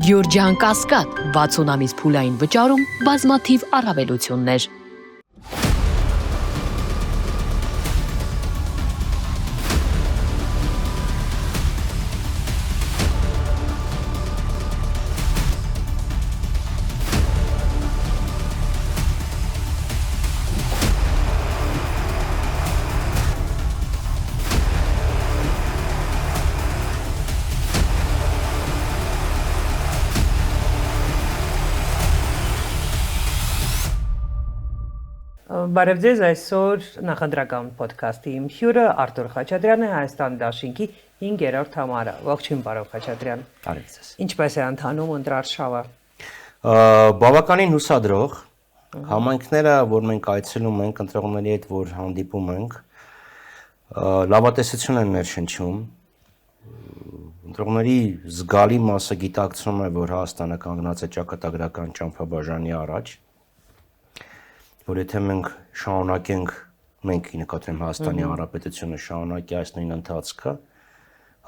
Գյուրջան Կասկադ 60 ամիս փուլային վճարում բազմաթիվ առավելություններ։ Բարև ձեզ, այսօր նախընտրական ոդքասթի իմ հյուրը Արտուր Խաչատրյանն է, Հայաստան դաշինքի 5-րդ համարը։ Ողջույն, պարոն Խաչատրյան։ Բարև ձեզ։ Ինչպես է ընթանում ընտրարշավը։ Բավականին հուսադրող համայնքները, որ մենք այցելում ենք, ընտրողների հետ որ հանդիպում ենք, լավատեսություն են ներշնչում։ Ընտրողների զգալի մասը գիտակցում է, որ Հայաստանը կանգնած է ճակատագրական ճամփաբաժանի առաջ, որ եթե մենք շարունակենք, մենք նկատեմ Հայաստանի Հանրապետությունը շարունակի այս նույն ընթացքը,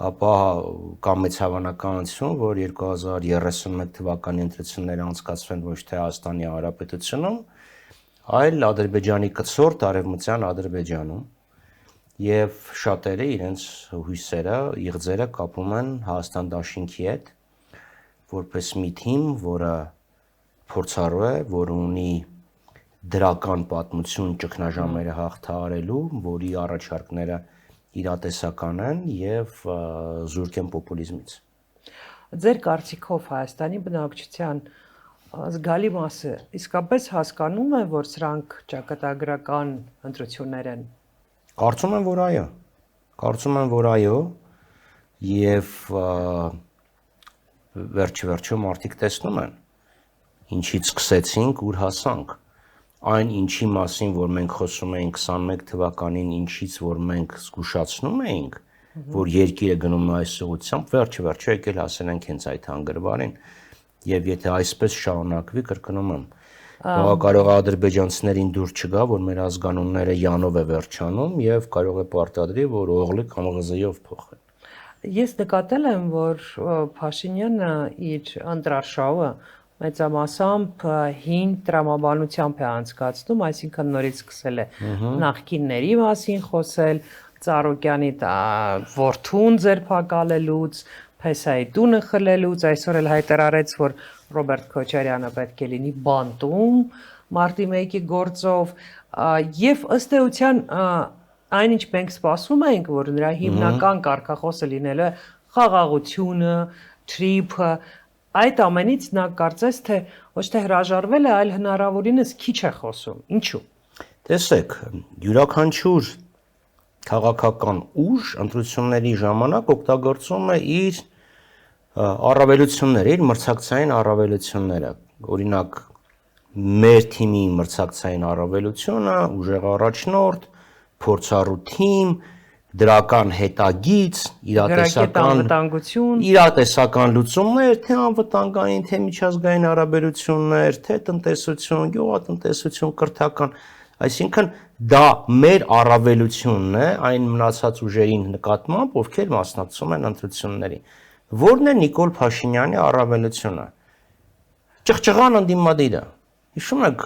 ապա կա մեծ հավանականություն, որ 2031 թվականի ընտրությունները անցկացվեն ոչ թե Հայաստանի Հանրապետությունում, այլ Ադրբեջանի կցորդ արևմտյան Ադրբեջանում, եւ շատերը իրենց հույսերը, իղձերը կապում են Հայաստան դաշինքի հետ, որպես մի թիմ, որը փորձառու է, որը ունի դրական պատմություն ճգնաժամերը հաղթահարելու, որի առաջարկները իրատեսական են եւ զուրկ են պոպուլիզմից։ Ձեր կարծիքով Հայաստանի բնակչության զգալի մասը իսկապես հասկանում է, որ սրանք ճակատագրական ընտրություններ են։ Կարծում եմ, որ այո, եւ վերջ-վերջում մարդիկ տեսնում են, ինչից սկսեցինք, ուր հասանք։ Այն ինչի մասին, որ մենք խոսում էինք 21 թվականին, ինչից որ մենք զգուշացնում էինք, որ երկիրը գնում է այս ուղղությամբ, վերջ-վերջո եկել հասել ենք հենց այդ հանգրվարին, եւ եթե այսպես շարունակվի, կրկնում եմ, կարող է ադրբեջանցիներին դուր չգա, որ մեր ազգանունները յանով է վերջանում եւ կարող է պարտադրի, որ օղլի կամ ղզեով փոխեն։ Ես նկատել եմ, որ Փաշինյանը իր ընտրարշավը մեծամասամբ հին տրամաբանությամբ է անցկացնում, այսինքն նորից սկսել է նախկինների մասին խոսել, Ծառուկյանի որդուն ձերբակալելուց, Փեսայի տունը խլելուց, այսօր էլ հայտարարեց, որ Ռոբերտ Քոչարյանը պետք է լինի բանտում մարտի 1-ի գործով, եւ ըստ էության այնինչ մենք սպասում ենք, որ նրա հիմնական կարգախոսը լինելու է խաղաղությունը, թրիփը, այդ ամենից նա կարծես թե ոչ թե հրաժարվել է, այլ հնարավորինս քիչ է խոսում։ Ինչու՞։ Տեսեք, յուրաքանչյուր քաղաքական ուժ ընտրությունների ժամանակ օգտագործում է իր առավելությունները, իր մրցակցային առավելությունները։ Օրինակ, մեր թիմի մրցակցային առավելությունը ուժեղ առաջնորդ, փորձառու թիմ, դրական հետագիծ, իրատեսական լուծումներ, թե անվտանգային, թե միջազգային հարաբերություններ, թե տնտեսություն, գյուղատնտեսություն, կրթական, այսինքն դա մեր առավելությունն է այն մնացած ուժերին նկատմամբ, ովքեր մասնակցում են ընտրություններին։ Որն է Նիկոլ Փաշինյանի առավելությունը։ Ճղճղան ընդդիմադիրը։ Հիշում եք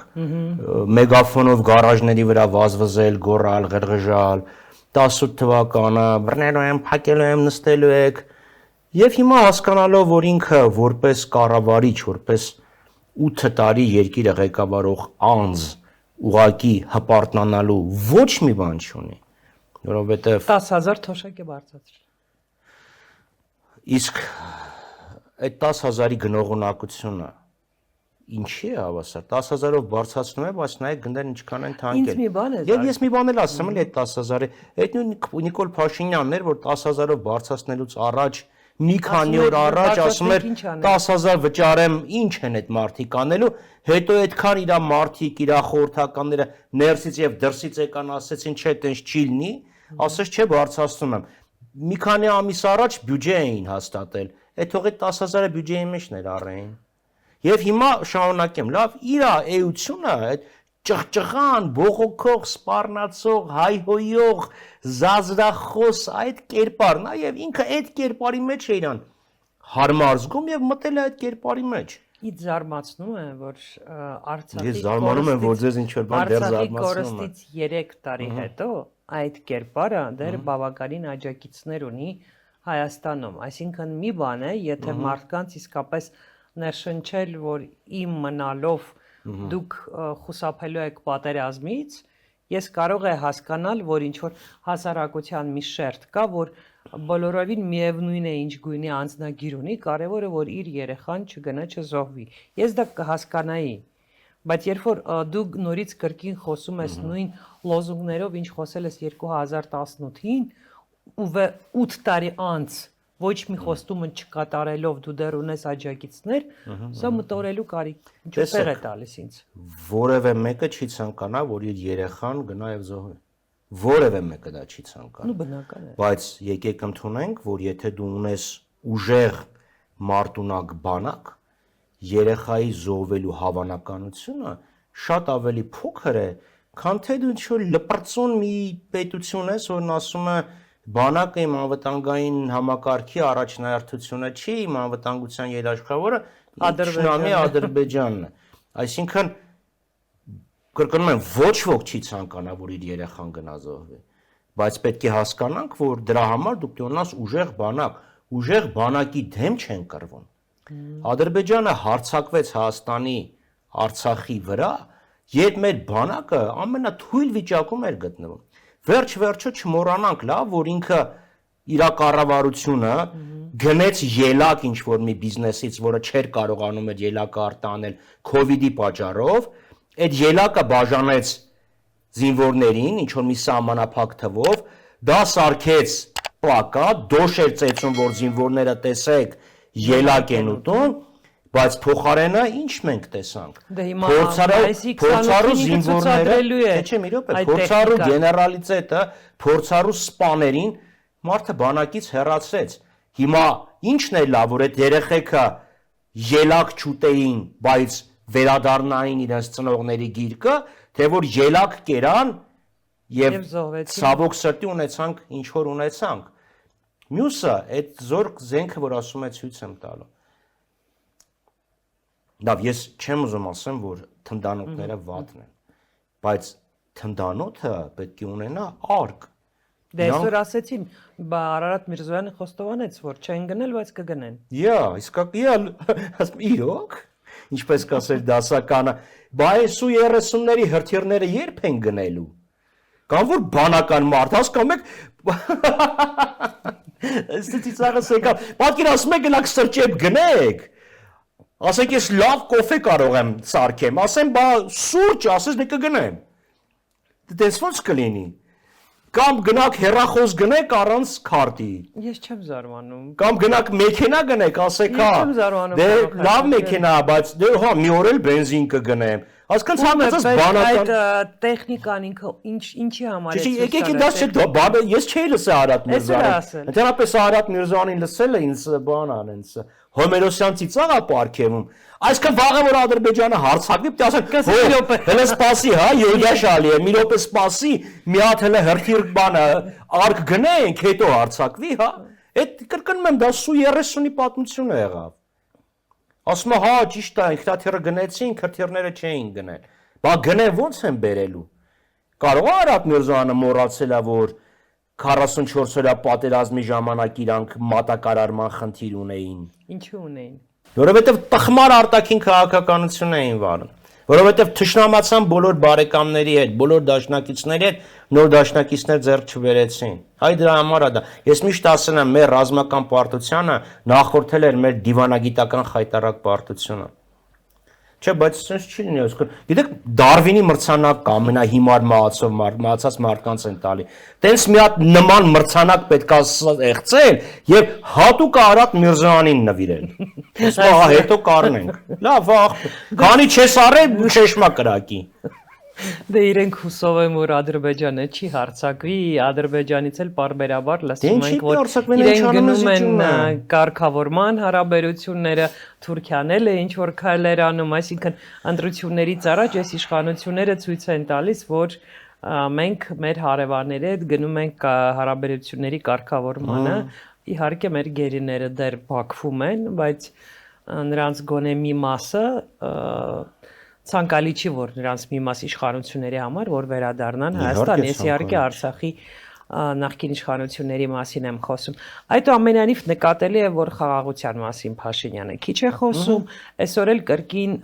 մեգաֆոնով գարաժների վրա վազվզել, գոռալ, ղրղժալ 18 թվականը, բռնելու եմ, փակելու եմ, նստելու եք, եւ հիմա հասկանալով, որ ինքը որպես կառավարիչ, որպես 8 տարի երկիրը ղեկավարող անձ, ուղակի հպարտնանալու ոչ մի բան չունի, որովհետեւ 10,000 թոշակ է բարձրացրել։ Իսկ այդ 10,000-ի գնողունակությունը ինչի է հավասար, 10,000-ով բարձրացնում է, բայց նայեք գնդերն ինչքան են թանկել։ Ինձ մի բան է։ Եվ ես մի բան էլ ասեմ, էլի այդ 10,000-ը, այդ նույն Նիկոլ Փաշինյանն էր, որ 10,000-ով բարձրացնելուց առաջ մի քանի օր առաջ ասում էր 10,000 վճարեմ, ինչ են այդ մարդիկ անելու, հետո այդքան իր մարդիկ, իր խորհրդականները ներսից եւ դրսից եկան ասեցին, չէ, տենց չի լինի, ասես չէ, բարձրացնում եմ։ Մի քանի ամիս առաջ բյուջե էին հաստատել, այդ թողի 10,000-ը բյուջեի մեջ ներառեին։ Եվ հիմա շարունակեմ, լավ, իր էությունը, այդ ճղճղան, բողոքող, սպառնացող, հայհոյող, զազրախոս այդ կերպարն է, եւ ինքը այդ կերպարի մեջ է իրան հարմար զգում եւ մտել է այդ կերպարի մեջ։ Իդ զարմացնում է, որ Արցախի Ես զարմանում եմ, որ ձեզ ինչ որ բան դեռ զարմացնում է։ կորստից 3 տարի հետո այդ կերպարը դեռ բավականին աջակիցներ ունի Հայաստանում, այսինքն մի բան է, եթե մարդկանց իսկապես ներշնչել, որ իմ մնալով դուք խուսափելու եք պատերազմից, ես կարող եմ հասկանալ, որ ինչ որ հասարակության մի շերտ կա, որ բոլորովին միևնույն է ինչ գույնի անձնագիր ունի, կարևորը որ իր երեխան չգնա չզոհվի։ Ես դա կհասկանայի, բայց երբ որ դու նորից կրկին խոսում ես նույն լոզունգներով, ինչ խոսել ես 2018-ին, ու 8 տարի անց ոչ մի խոստումը չկատարելով դու դեռ ունես աջակիցներ, սա մտորելու կարիք ինչու՞տեղ է տալիս ինձ։ Որևէ մեկը չի ցանկանա, որ իր երեխան գնա եւ զոհվի։ Որևէ մեկը դա չի ցանկանում։ Նու բնական է։ Բայց եկեք ընդունենք, որ եթե դու ունես ուժեղ մարտունակ բանակ, երեխայի զոհվելու հավանականությունը շատ ավելի փոքր է, քան թե դու ինչ-որ լպրծուն մի պետություն ես, որն ասում է բանակը իմ անվտանգային համակարգի առաջնահերթությունը չի, իմ անվտանգության երաշխավորը Ադրբեջանն է։ Այսինքն կրկնում եմ, ոչ ոք չի ցանկանա, որ իր երեխան գնա զոհվի, բայց պետք է հասկանանք, որ դրա համար դուք ունենաս ուժեղ բանակ, ուժեղ բանակի դեմ չեն կռվում։ Ադրբեջանը հարձակվեց Հայաստանի Արցախի վրա, երբ մեր բանակը ամենաթույլ վիճակում էր գտնվում։ Վերջ-վերջը չմոռանանք, լավ, որ ինքը իր կառավարությունը գնեց ելակ ինչ-որ մի բիզնեսից, որը չէր կարողանում էր ելակը արտանել COVID-ի պատճառով, այդ ելակը բաժանեց զինվորներին, ինչ-որ մի սահմանափակ թվով, դա սարքեց պլակատ, դոշ էր ծեծում, որ զինվորները տեսեք ելակ են ուտում, բայց փոխարենը ինչ մենք տեսանք։ Փորձառու զինվորները, չէ, մի րոպե, փորձառու գեներալիտետը, փորձառու սպաներին մարդը բանակից հեռացրեց։ Հիմա ինչն է լավ, որ այդ երեխեքը ելակ չուտեին, բայց վերադառնային իրենց ծնողների գիրկը, թե որ ելակ կերան եւ ցավոք սրտի ունեցանք ինչ որ ունեցանք։ Մյուսը այդ զորք զենքը, որ ասում է ցույց եմ տալու։ Լավ, ես չեմ ուզում ասեմ, որ թնդանոթները վատն են, բայց թնդանոթը պետք է ունենա արկ։ Դե այսօր ասեցին, Արարատ Միրզոյանը խոստովանեց, որ չեն գնել, բայց կգնեն։ Իսկական, իրոք, ինչպես կասեր դասականը, բայց ու 30-ների հրթիռները երբ են գնելու։ Կամ որ բանական մարդ, հասկանում եք, ստիցաղս եկավ, պատկերացնում եք գնաք սրճեպ գնեք, ասեք ես լավ կոֆե կարող եմ սարքեմ, ասեմ բա սուրճ, ասես դե կգնեմ, դες ոնց կլինի, կամ գնաք հեռախոս գնեք առանց քարտի։ Ես չեմ զարմանում։ Կամ գնաք մեքենա գնեք, ասեք հա։ Ես չեմ զարմանում։ Դե լավ մեքենա, բայց դե հա մի օր էլ բենզին կգնեմ։ Հասկանում ցանկացած բանական այդ տեխնիկան ինքը ինչի համար է։ Չի, եկեք դա չէ, ես չէի լսել Արարատ Միրզոյանին։ Ընդհանրապես Արարատ Միրզոյանին լսելը ինձ բան անենց Հոմերոսյան ծիծաղ է պարգևում։ Այսքան վաղը որ Ադրբեջանը հարձակվի, պետք է ասեն, հələ սպասի, հա, Յոդաշալի է, մի րոպե սպասի, մի հատ հələ հրթիռ բանը արկ գնենք, հետո հարձակվի, հա։ Այդ կրկնում եմ, դա սու 30-ի պատմությունը եղավ։ Ասում է, հա, ճիշտ է, ինքնաթիռը գնեցին, հրթիռները չէին գնել։ Բա գնեն ո՞նց են բերելու։ Կարող է Արարատ Միրզոյանը մոռացել է, որ 44 օրյա պատերազմի ժամանակ իրանք մատակարարման խնդիր ունեին։ Ինչու ունեին։ Որովհետև տխմար արտաքին քաղաքականություն էին վարում, որովհետև թշնամացան բոլոր բարեկամների հետ, բոլոր դաշնակիցների հետ, նոր դաշնակիցներ ձեռք չբերեցին։ Հայ դրա համար է դա։ Ես միշտ ասել եմ, մեր ռազմական պարտությունը նախորդել էր մեր դիվանագիտական խայտարակ պարտությունը։ Չէ, բայց sense չի լինի, գիտեք, Դարվինի մրցանակ կա, ամենահիմար մահացած մարդկանց են տալի։ Տենց մի հատ նման մրցանակ պետք է ստեղծել եւ հատուկ Արարատ Միրզոյանին նվիրել։ Ասում ահա հետո կառնենք։ Լավ, քանի չես արել, շեշմա կրակի։ Դե իրենք հուսով են, որ Ադրբեջանը չի հարձակվի, Ադրբեջանից էլ պարբերաբար լսում ենք, որ իրենք գնում են կարգավորման հարաբերությունները, Թուրքիան էլ է ինչ որ քայլեր անում, այսինքն ընտրություններից առաջ այս իշխանությունները ցույց են տալիս, որ մենք մեր հարևանների հետ գնում ենք հարաբերությունների կարգավորմանը, իհարկե մեր գերիները դեռ Բաքվում են, բայց նրանց գոնե մի մասը ցանկալի չի, որ նրանց մի մաս իշխանությունների համար որ վերադառնան Հայաստան, ես իհարկե Արցախի նախկին իշխանությունների մասին եմ խոսում։ Այդուամենայնիվ նկատելի է, որ խաղաղության մասին Փաշինյանը քիչ է խոսում, այսօր էլ կրկին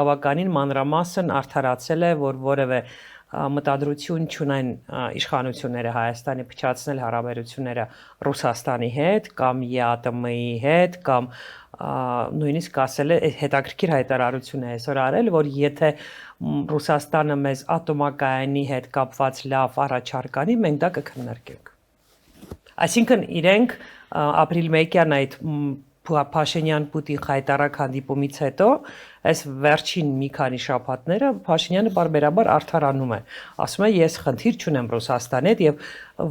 բավականին մանրամասն արդարացել է, որ որևէ մտադրություն չունեն իշխանությունները Հայաստանի փչացնել հարաբերությունները Ռուսաստանի հետ կամ ԵԱՏՄ-ի հետ կամ նույնիսկ ասել է հետաքրքիր հայտարարություն է այսօր արել, որ եթե Ռուսաստանը մեզ ատոմակայանի հետ կապված լավ առաջարկ անի, մենք դա կքննարկենք։ Այսինքն իրենք ապրիլ 1-յան այդ Փաշինյան-Պուտին խայտարակ հանդիպումից հետո այս վերջին մի քանի շաբաթները Փաշինյանը բարբերաբար արդարանում է։ Ասում է ես խնդիր չունեմ Ռուսաստանի հետ եւ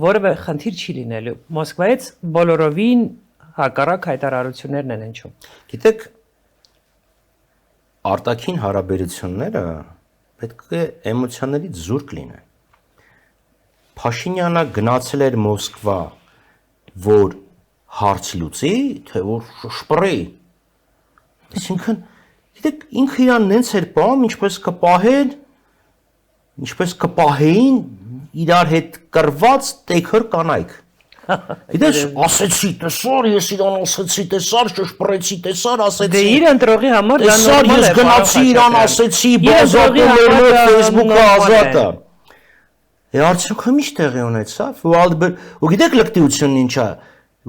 որևէ խնդիր չի լինելու։ Մոսկվայից բոլորովին հակառակ հայտարարություններն են հնչում։ Գիտեք, արտաքին հարաբերությունները պետք է էմոցիաներից զուրկ լինեն։ Փաշինյանը գնացել էր Մոսկվա, որ հարց լուծի, թե որ շպրի։ Այսինքն, գիտեք, ինքը իրան նենց էր պահում, ինչպես կպահեին իրար հետ կռված տեքր կանայք։ Գիտես, ասեցի, տեսար, ես իրան ասեցի, տեսար, շշպրեցի, տեսար, ասեցի։ Դե իր ընտրողի համար դա նորմալ է։ Ես գնացի իրան ասեցի, բազատում էր մեր Facebook-ը ազատը։ Արդյունքը ինչ տեղի ունեցավ։ Ու գիտեք լկտիությունն ինչ է։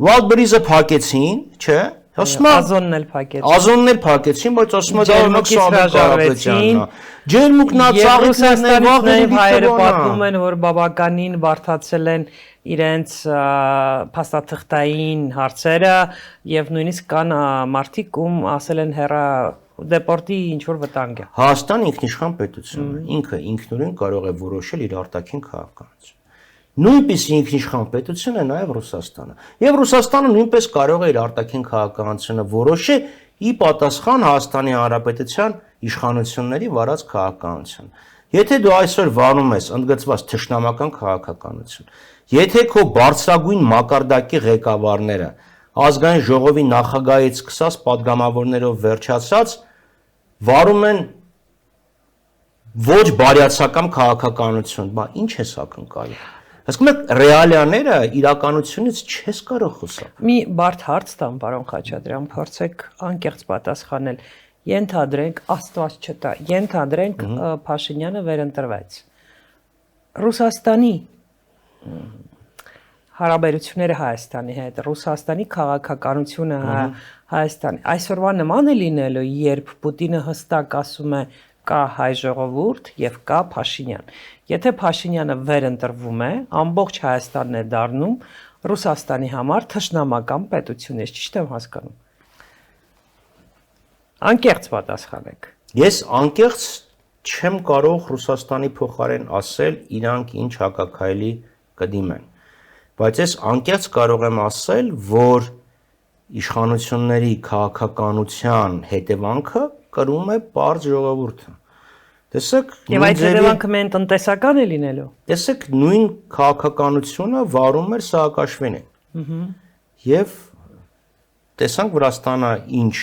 Wildberries-ը փակեցին, չէ՞։ Ազոնն էլ փակեցին։ Ազոնն էլ փակեցին, բայց ասում է դա հրաժարվեցին։ Ջերմուկնա ծաղիկներն եւ հայերը պատմում են, որ բավականին բարթացել են իրենց փաստաթղթային հարցերը եւ նույնիսկ կան մարդիկ ում ասել են հերա դեպորտի ինչ որ վտանգ է։ Հայաստան ինքնիշխան պետություն է, ինքը ինքնուրույն կարող է որոշել իր արտաքին քաղաքականությունը։ Նույնպես ինքնիշխան պետություն է նաև Ռուսաստանը։ Եվ Ռուսաստանը նույնպես կարող է իր արտաքին քաղաքականությունը որոշել ի պատասխան Հայաստանի Հանրապետության իշխանությունների վարած քաղաքականություն։ Եթե դու այսօր վարում ես ընդգծված թշնամական քաղաքականություն, եթե քո բարձրագույն մակարդակի ղեկավարները ազգային ժողովի նախագահից սկսած падգամավորներով վերջացած վարում են ոչ բարյացակամ քաղաքականություն, բա ինչ է սա կնկալում։ Հասկանում եք, ռեալիաները իրականությունից չես կարող խոսալ։ Մի բարդ հարց տամ, պարոն Խաչատրյան, փորձեք անկեղծ պատասխանել։ Ենթադրենք, Աստված չտա, ենթադրենք Փաշինյանը վերընտրվեց։ Ռուսաստանի հարաբերությունները Հայաստանի հետ, Ռուսաստանի քաղաքականությունը Հայաստանի այսօրվա նման է լինելու, երբ Պուտինը հստակ ասում է կա հայ ժողովուրդ եւ կա Փաշինյան։ Եթե Փաշինյանը վերընտրվում է, ամբողջ Հայաստանն է դառնում Ռուսաստանի համար թշնամական պետություն, ես ճիշտ եմ հասկանում։ Անկեղծ պատասխանեք։ Ես անկեղծ չեմ կարող Ռուսաստանի փոխարեն ասել իրանք ինչ հակաքայլի կդիմեն։ Բայց ես անկեղծ կարող եմ ասել, որ իշխանությունների քաղաքականության հետևանքը կրում է պարզ ժողովուրդը։ Տեսեք, եւ այդ հետևանքը մեն տնտեսական է լինելու։ Տեսեք, նույն քաղաքականությունը վարում էր Սաակաշվիլին։ Եվ տեսանք Վրաստանը ինչ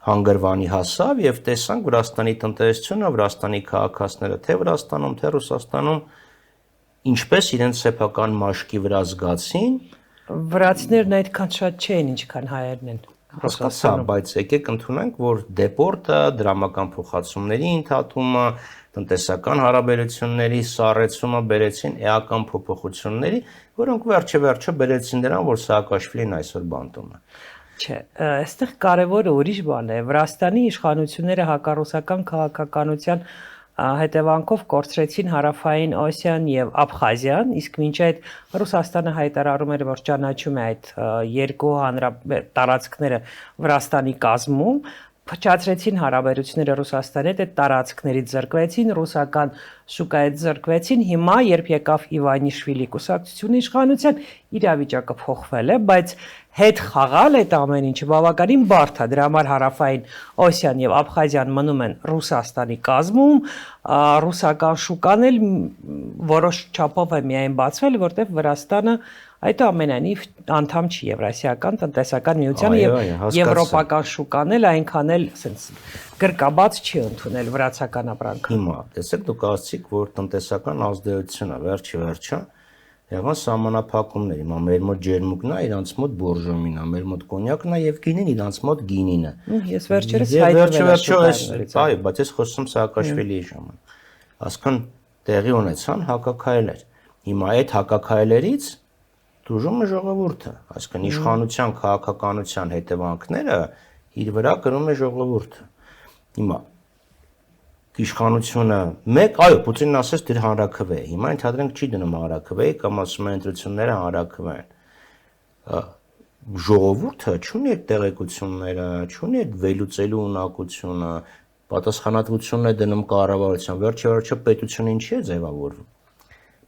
հանգրվանի հասավ եւ տեսանք Վրաստանի տնտեսությունը, Վրաստանի քաղաքացիները թե Վրաստանում, թե Ռուսաստանում ինչպես իրենց սեփական մաշկի վրա զգացին։ Վրացիներն այդքան շատ չէին, ինչքան հայերն են։ Հասկացա, բայց եկեք ընդունենք, որ դեպորտը, դրամական փոխացումների ընդհատումը, տնտեսական հարաբերությունների սառեցումը բերեցին էական փոփոխությունների, որոնք վերջը բերեցին դրան, որ Սաակաշվիլին այսօր բանտում է։ Չէ, այստեղ կարևորը ուրիշ բան է։ Վրաստանի իշխանությունները հակառուսական քաղաքականության հետևանքով կորցրեցին Հարավային Օսիան եւ Աբխազիան, իսկ մինչ այդ Ռուսաստանը հայտարարում էր, որ ճանաչում է այդ երկու տարածքները Վրաստանի կազմում, փչացրեցին հարաբերությունները Ռուսաստանի հետ, այդ տարածքներից զրկվեցին, ռուսական շուկայից զրկվեցին, հիմա երբ եկավ Իվանիշվիլի կուսակցությունը իշխանության, իրավիճակը փոխվել է, բայց հետ խաղալ այդ ամեն ինչը բավականին բարդ է, դրա համար Հարավային Օսիան եւ Աբխազիան մնում են Ռուսաստանի կազմում, ռուսական շուկան էլ որոշ չափով է միայն բացվել, որտեղ Վրաստանը Այդուամենայնիվ անդամ չի Եվրասիական տնտեսական միությանը Այո, եւ այո, հասկացա։ եվրոպական շուկան էլ այնքան էլ ասենց գրկաբաց չի ընդունել վրացական ապրանքը։ Հիմա, տեսեք դուք ասացիք, որ տնտեսական ազդեցությունը վերջը եղան սահմանափակումներ։ Հիմա մեր մոտ ջերմուկն է, իրանց մոտ բորժոմին է, մեր մոտ կոնյակն է եւ գինին, իրանց մոտ գինին է։ Ես վերջերս Եվ հայտնվել այո, բայց ես խոսում Սաակաշվիլիի ժամանակ։ Ասկան տեղի ունեցան հակակայելեր։ Հիմա այդ հակակայելերից դժում է ժողովուրդը, այսինքն իշխանության քաղաքականության հետևանքները իր վրա կրում է ժողովուրդը։ Հիմա իշխանությունը այո, Պուտինն ասեց դեր հանրաքվե։ Հիմա ընդհանրենք չի դնում հանրաքվեի կամ ասում են ընտրությունները հանրաքվե են։ Ժողովուրդը չունի այդ տեղեկությունները, չունի այդ վերլուծելու ունակությունը, պատասխանատվությունն է դնում կառավարության։ Վերջը պետությունը ինչի է ձևավորվում։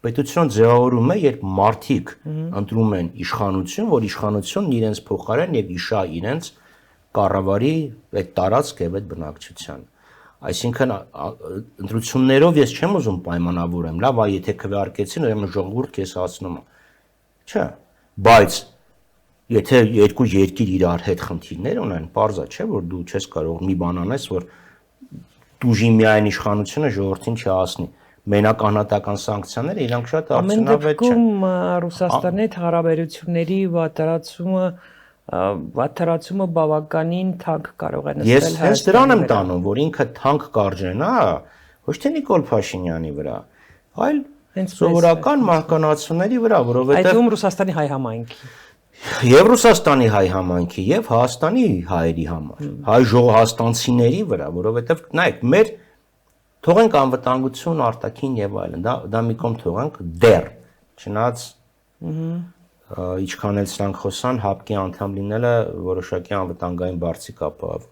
Պետություն ձևավորում է, երբ մարդիկ ընտրում են իշխանություն, որ իշխանությունն իրենց փոխարեն եւ իշա իրենց կառավարի այդ տարածք եւ այդ բնակչության։ Այսինքն ընտրություններով ես չեմ ուզում պայմանավորեմ, լավ, եթե քվեարկեցին, ուրեմն ժողովուրդ քեզ հասնում է։ Չէ, բայց եթե երկու երկիր իրար հետ խնդիրներ ունեն, պարզա չէ, որ դու չես կարող մի բան անես, որ դուժի միայն իշխանությունը ժողովրդին չհասնի։ Մենակ անհատական սանկցիաները իրանք շատ արդյունավետ չեն։ Ամեն դեպքում Ռուսաստանի հետ հարաբերությունների վատթարացումը բավականին թանկ կարող է նստել Ես հենց դրան եմ տանում, որ ինքը թանկ կարժենա, ոչ թե Նիկոլ Փաշինյանի վրա, այլ սովորական մահկանացուների վրա, որովհետև այդում Ռուսաստանի հայ համայնքի եւ Ռուսաստանի հայ համայնքի եւ Հայաստանի հայերի համար, հայ ժողովրդանցիների վրա, որովհետև նայեք, մեր թողենք անվտանգություն, արտաքին եւ այլն, դա մի կողմ թողենք դեռ, չնայած ինչքան էլ սրանք խոսան, ՀԱՊԿ-ի անդամ լինելը որոշակի անվտանգային բարձիկ ապահով։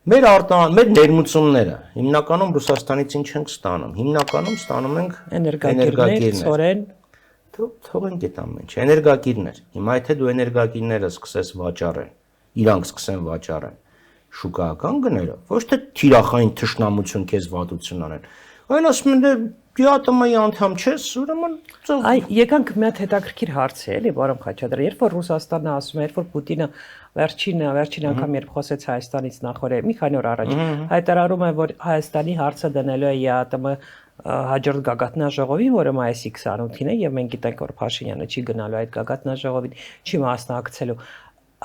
Մեր ներմուծումները հիմնականում Ռուսաստանից ինչ ենք ստանում։ Հիմնականում ստանում ենք էներգակիրներ, ծորեն, թողենք այդ ամեն ինչ, էներգակիրներ։ Հիմա եթե դու էներգակիրները սկսես վաճառել, իրանք սկսեն վաճառել շուկայական գներով, ոչ թե թիրախային թշնամություն քեզ վատություն անեն, այլ ասում են ԵԱՏՄ-ի անդամ չես, ուրեմն եկանք մի հատ հետաքրքիր հարց է, էլի, պարոն Խաչատրյան, երբ որ Ռուսաստանը ասում է, երբ որ Պուտինը վերջին անգամ երբ խոսեց Հայաստանից նախորդ մի քանի օր առաջ, հայտարարում է, որ Հայաստանի հարցը դնելու է ԵԱՏՄ հաջորդ գագաթնաժողովին, որը մայիսի 28-ին է, եւ մենք գիտենք, որ Փաշինյանը չի գնալու այդ գագաթնաժողովին, չի մասնակցելու։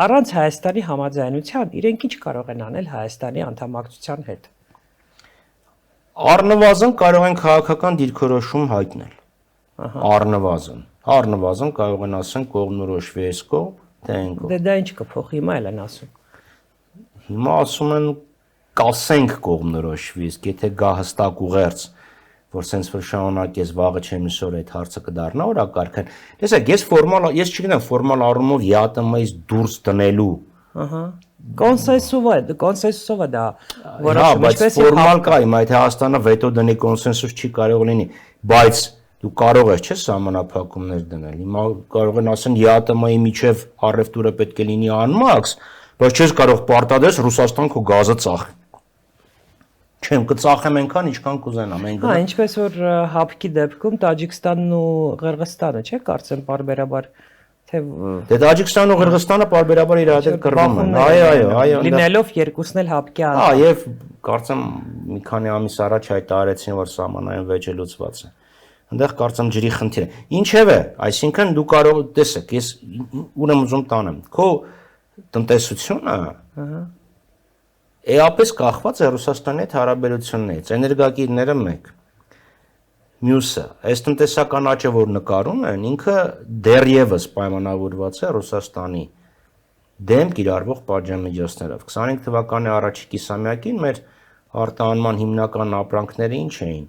Առանց Հայաստանի համաձայնության իրենք ինչ կարող են անել Հայաստանի անդամակցության հետ։ Առնվազն կարող են քաղաքական դիրքորոշում հայտնել։ Առնվազն կարող են ասեն կողմնորոշվի այս կողմ, թե այն կողմ։ Դե դա ինչ կփոխի, հիմա էլ են ասում։ Հիմա ասում են կասենք կողմնորոշվի, իսկ եթե գա հստակ ուղերձ, որ sense որ շարունակես վաղը չեմ իսօր այդ հարցը կդառնա օրակարգն։ Տեսեք, ես չգիտեմ ֆորմալ առումով ԵԱՏՄ-ից դուրս դնելու։ Կոնսենսուսով է դա որոշում, ինչպես ֆորմալ կա, հիմա եթե Հայաստանը վետո դնի կոնսենսուս չի կարող լինի, բայց դու կարող ես, չէ՞, սահմանափակումներ դնել։ Հիմա կարող են ասեն ԵԱՏՄ-ի միջև առևտուրը պետք է լինի անմաքս, բայց չես կարող պարտադրես Ռուսաստան քո գազը ծախի։ Չեմ կծախեմ այնքան, ինչքան կուզենամ, այն գնա։ Ինչպես որ ՀԱՊԿ-ի դեպքում Տաջիկստանն ու Ղրղստանը, չէ՞, կարծեմ բարբերաբար թե Դե Տաջիկստանն ու Ղրղստանը բարբերաբար իրար հետ կռվում են։ Այո, լինելով երկուսն էլ ՀԱՊԿ-ի անդամ։ Եվ կարծեմ մի քանի ամիս առաջ հայտարարեցին, որ սահմանային վեճը լուծված է։ Այնտեղ կարծեմ ջրի խնդիր է։ Ինչևէ, այսինքն դու կարող տեսեք, ես ունեմ ուզում տանեմ, քո տնտեսությունը էապես կախված է Ռուսաստանի հետ հարաբերություններից, էներգակիրները մեկ։ Մյուսը, այս տնտեսական աճը, որ նկարում են, ինքը դեռևս պայմանավորված է Ռուսաստանի դեմ կիրառվող պատժամիջոցներով։ 25 թվականի առաջի կիսամյակին մեր արտահանման հիմնական ապրանքները ինչ էին։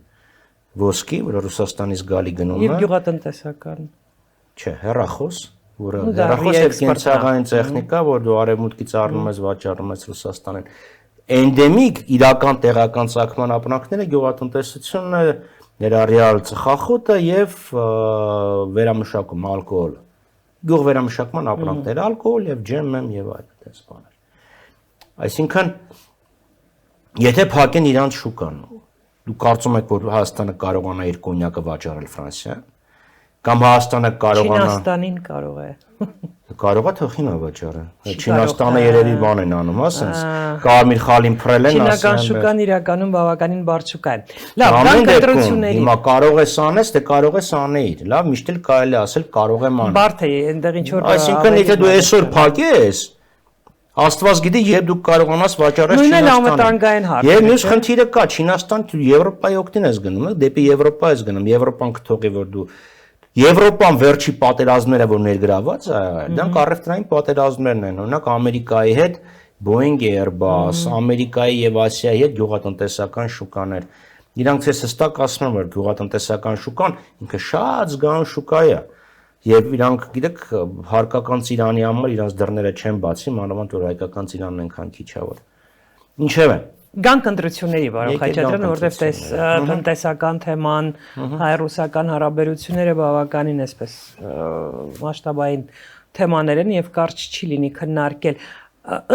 Ոսկի, որը Ռուսաստանից գալի գնում է։ Եվ գյուղատնտեսական։ Չէ, հեռախոս, որը հեռախոս եւ կենցաղային տեխնիկա, որ դու արևմուտքից առնում ես, վաճառում ես Ռուսաստանին։ Էնդեմիկ իրական տեղական ցակման ապրանքները գյուղատնտեսությունն է, ներառյալ ծխախոտը եւ վերամշակում ալկոհոլը։ Գյուղ վերամշակման ապրանքները, ալկոհոլ եւ ջեմ եւ այլն, այդպես բաներ։ Այսինքն, եթե փակեն իրանց շուկան, դու կարծում եք, որ Հայաստանը կարողանա իր կոնյակը վաճառել Ֆրանսիա, Կամ Հայաստանը կարողանա Չինաստանին կարող է։ կարող է թխին ավաճառը։ Չի Չինաստանը կարող, երևի բան են անում, հա, սենց կարմիր խալին փռել են, Չինական շուկան իրականում բավականին բարդ շուկա է։ Լավ, գանք ընտրությունների։ Հիմա կարող ես անես, թե կարող ես անեիր։ Լավ, միշտ էլ կարելի է ասել կարող եմ անել։ Բարդ է, այնտեղ ինչ որ Այսինքն եթե դու այսօր փակես, Աստված գիտի, երբ դու կարողանաս վաճառես Նույնն էլ Չինաստանը։ անվտանգային հարց է, Եվ մյուս չէ՞։ խնդիրը կա, Չինաստան դու Եվրոպայի օգտին ես գնում, դեպի Եվրոպա ես գնում, Եվրոպան կթողի որ դու Եվրոպան վերջի պատերազմները որ ներգրաված է, դրանք առևտրային պատերազմներն են, օրինակ Ամերիկայի հետ Boeing Airbus, Ամերիկայի եւ Ասիայի հետ գյուղատնտեսական շուկաներ։ Իրանք ցես հստակ ասում են, որ գյուղատնտեսական շուկան ինքը շատ զգան շուկա է։ Եվ իրանք գիտեք հարկական ծիրանի համար իրանք դռները չեն բացի, մանավանդ որ հայկական ծիրանն այնքան քիչ է որ։ Ինչևէ, Գանք ընտրությունների Վարո Խաչատրյան, որովհետև տնտեսական թեման, հայ-ռուսական հարաբերությունները բավականին այսպես մասշտաբային թեմաներ են եւ կարճ չի լինի քննարկել։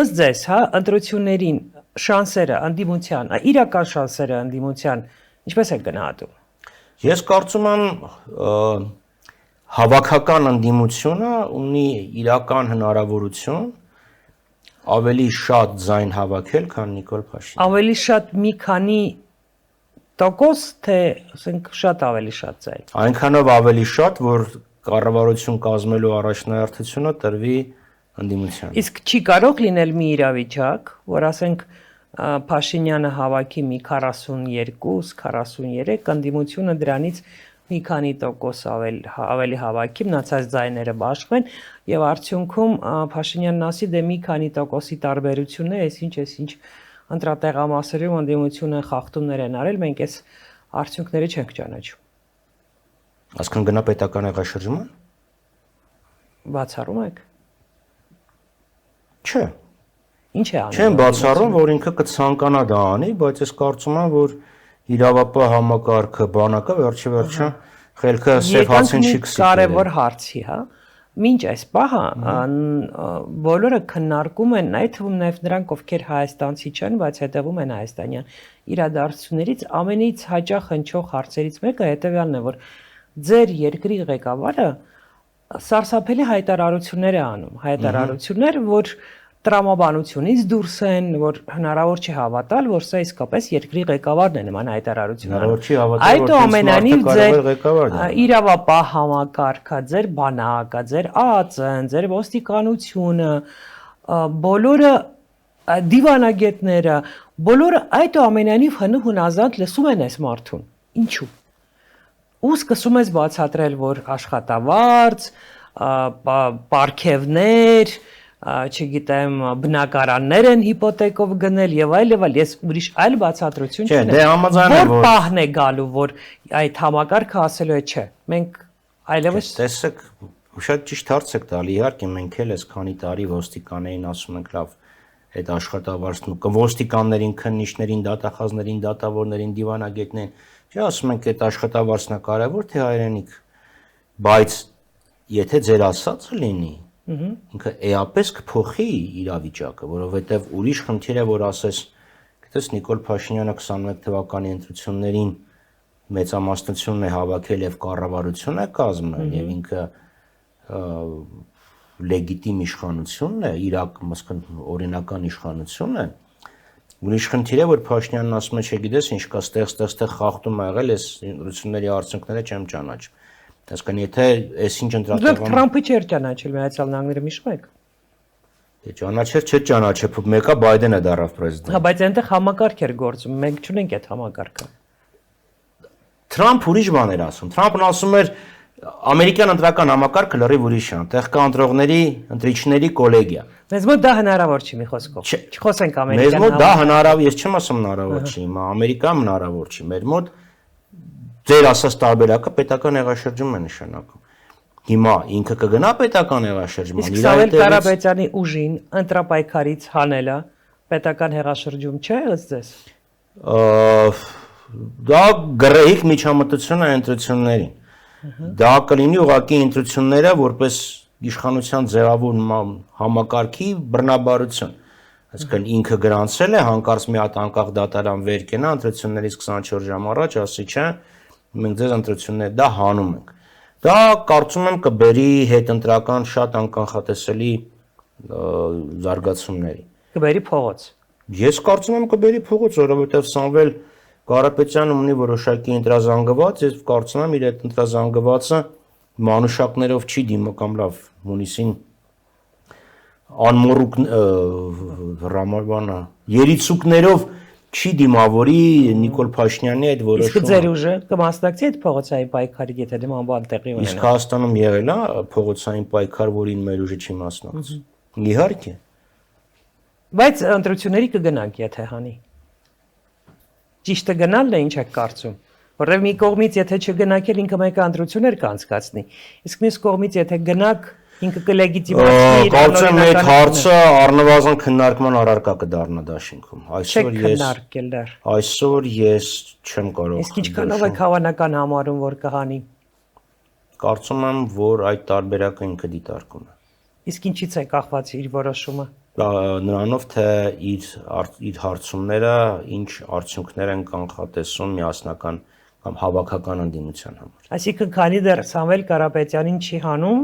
Ըստ ձեզ, հա, ընտրություններին շանսերը անդիմության, իրական շանսերը անդիմության ինչպես է գնահատում։ Ես կարծում եմ հավաքական անդիմությունը ունի իրական հնարավորություն ավելի շատ ձայն հավաքել, քան Նիկոլ Փաշինյանը։ Ավելի շատ մի քանի տոկոս, թե ասենք շատ ավելի շատ ձայն։ Այնքանով ավելի շատ, որ կառավարություն կազմելու առաջնահերթությունը տրվի անդիմությանը։ Իսկ չի կարող լինել մի իրավիճակ, որ ասենք Փաշինյանը հավաքի մի 42, 43, անդիմությունը դրանից մի քանի տոկոս ավելի հավաքի, մնացած ձայները բաշխվեն եւ արդյունքում Փաշինյանն ասի դե մի քանի տոկոսի տարբերությունն է, այսինչ ընտրատեղամասերում անդիմությունը խախտումներ են արել, մենք այս արդյունքները չենք ճանաչում։ Այսքան գնա պետական եղաշրջման։ Բացառում եք։ Չէ։ Ինչ է անում։ Չեմ բացառում, որ ինքը կցանկանա դա անի, բայց ես կարծում եմ, որ իրավապահ համակարգը բանակը վերջը խելքը սև հացին չի կսի։ Կարևոր հարցի, հա։ Մինչ այս պահը բոլորը քննարկում են, այդ թվում նաև նրանք, ովքեր հայաստանցի չեն, բայց հետևում են հայաստանյան իրադարձություններից, ամենից հաճախ հնչող հարցերից մեկը հետևյալն է, որ ձեր երկրի ղեկավարը սարսափելի հայտարարություններ է անում, հայտարարություններ, որ տրամաբանությունից դուրս են, որ հնարավոր չի հավատալ, որ սա իսկապես երկրի ղեկավարն է նման հայտարարություն անում։ Հնարավոր չի հավատալ, որ Այնուամենայնիվ ձեր ղեկավարն է։ իրավապահ համակարգը, ձեր բանակը, ձեր ԱԱԾ-ն, ձեր ոստիկանությունը, բոլորը դիվանագետները, բոլորը այնուամենայնիվ հնազանդ լսում են այս մարդուն։ Ինչու՞։ Ու սկսում ես բացատրել, որ աշխատավարձ, պարգևներ, չգիտեմ, բնակարաններ են հիպոթեկով գնել եւ այլ, ես ուրիշ այլ բացատրություն չունեմ։ Դե համաձայն եմ, որ պահն է գալու, որ այդ համակարգը ասելու է չէ։ Մենք այլևս տեսեք, շատ ճիշտ հարց եք տալի, իհարկե մենք էլ այս քանի տարի ոստիկաններին ասում ենք լավ, այդ աշխատավարձն ու ոստիկաններին, քննիչներին, դատախազներին, դատավորներին, դիվանագետներին, չէ, ասում ենք այդ աշխատավարձն է կարևոր, թե հայրենիք։ Բայց եթե ձեր ասածը լինի, ինքը էապես կփոխի իրավիճակը, որովհետև ուրիշ խնդիր է, որ ասես, գիտես Նիկոլ Փաշինյանը 21 թվականի ընտրություններին մեծամասնությունն է հավաքել եւ կառավարություն է կազմել եւ ինքը լեգիտիմ իշխանությունն է, իրական օրինական իշխանություն է։ Ուրիշ խնդիր է, որ Փաշինյանն ասում է, չգիտես, ինչ կա ստեղ խախտում ա եղել, այս ընտրությունների արդյունքները չեմ ճանաչում։ Այսինքն եթե այսինչ ընտրատեղամ Թրամփը չէր ճանաչել Միացյալ Նահանգները միշտ մեկ։ Դե ճանաչեր, չէ ճանաչել, մեկը Բայդենը դարավ պրեզիդենտ։ Հա, բայց այնտեղ համակարգ էր գործում, մենք չունենք այդ համակարգը։ Թրամփ ուրիշ բան էր ասում։ Թրամփն ասում էր ամերիկյան ընտրական համակարգը լրիվ ուրիշ է, այնտեղ կա ընտրողների, ընտրիչների կոլեգիա։ Մեզ մոտ դա հնարավոր չի մի խոսքով։ Չխոսենք ամերիկյան։ Մեզ մոտ դա հնարավոր, ես չեմ ասում հնարավոր չի, հիմա Ամերիկան հնարավոր չի։ Մեր մոտ ձեր ասած տարբերակը պետական եղաշրջում է նշանակում։ Հիմա ինքը կգնա պետական եղաշրջման։ Իսկ Սամվել Կարապետյանի ուժին ընտրապայքարից հանելը պետական եղաշրջում չէ, ըստ ձեզ։ Դա գրեհիկ միջամտություն է ընտրություններին։ Դա կլինի ուղղակի ընտրությունները որպես իշխանության ձևավոր համակարգի բռնաբարություն։ Այսինքն ինքը գրանցել է հանկարծ մի հատ անկախ դատարան վեր կենա ընտրություններից 24 ժամ առաջ, ասի չէ, մենք ձեզ ընտրություններ դա հանում ենք։ Դա կարծում եմ կբերի հետընտրական շատ անկանխատեսելի զարգացումների։ Կբերի փողոց։ Ես կարծում եմ կբերի փողոց, որովհետև Սամվել Կարապետյանը ունի որոշակի ընտրազանգված, ես կարծում եմ իր այդ ընտրազանգվածը մանուշակներով չի դիմը կամ լավ հունիսին անմոռուկ ռամաբանա երիցուկներով չի դիմավորի Նիկոլ Փաշինյանի այդ Իսկ որոշումը։ ձեր ուժը կմասնակցի այդ փողոցային պայքարի, եթե նման բան տեղի ունենա։ Իսկ Հայաստանում եղել է փողոցային պայքար, որին մեր ուժը չի մասնակցում։ Իհարկե։ Բայց ընտրությունների կգնանք, եթե հանի։ Ճիշտը գնալն է, ինչ եք կարծում։ Որտեւ մի կողմից եթե չգնաք, ինքը մեկը ընտրություններ կանցկացնի։ Իսկ մյուս կողմից եթե գնաք, ինքը կլեգիտիմացնի իր Կարծում եմ այդ հարցը առնվազն քննարկման առարկա կդառնա դաշինքում։ Այսօր ես չեմ կարող։ Իսկ ինչքանով եք հավանական համարում, որ կհանի։ Կարծում եմ, որ այդ տարբերակը ինքը դիտարկում է։ Իսկ ինչից է կախված իր որոշումը։ Նրանով թե իր հարցումները ինչ արդյունքներ են կանխատեսում միասնական կամ հավաքական ընդդիմության համար։ Այսինքն քանի դեռ Սամվել Կարապետյանին չի հանում,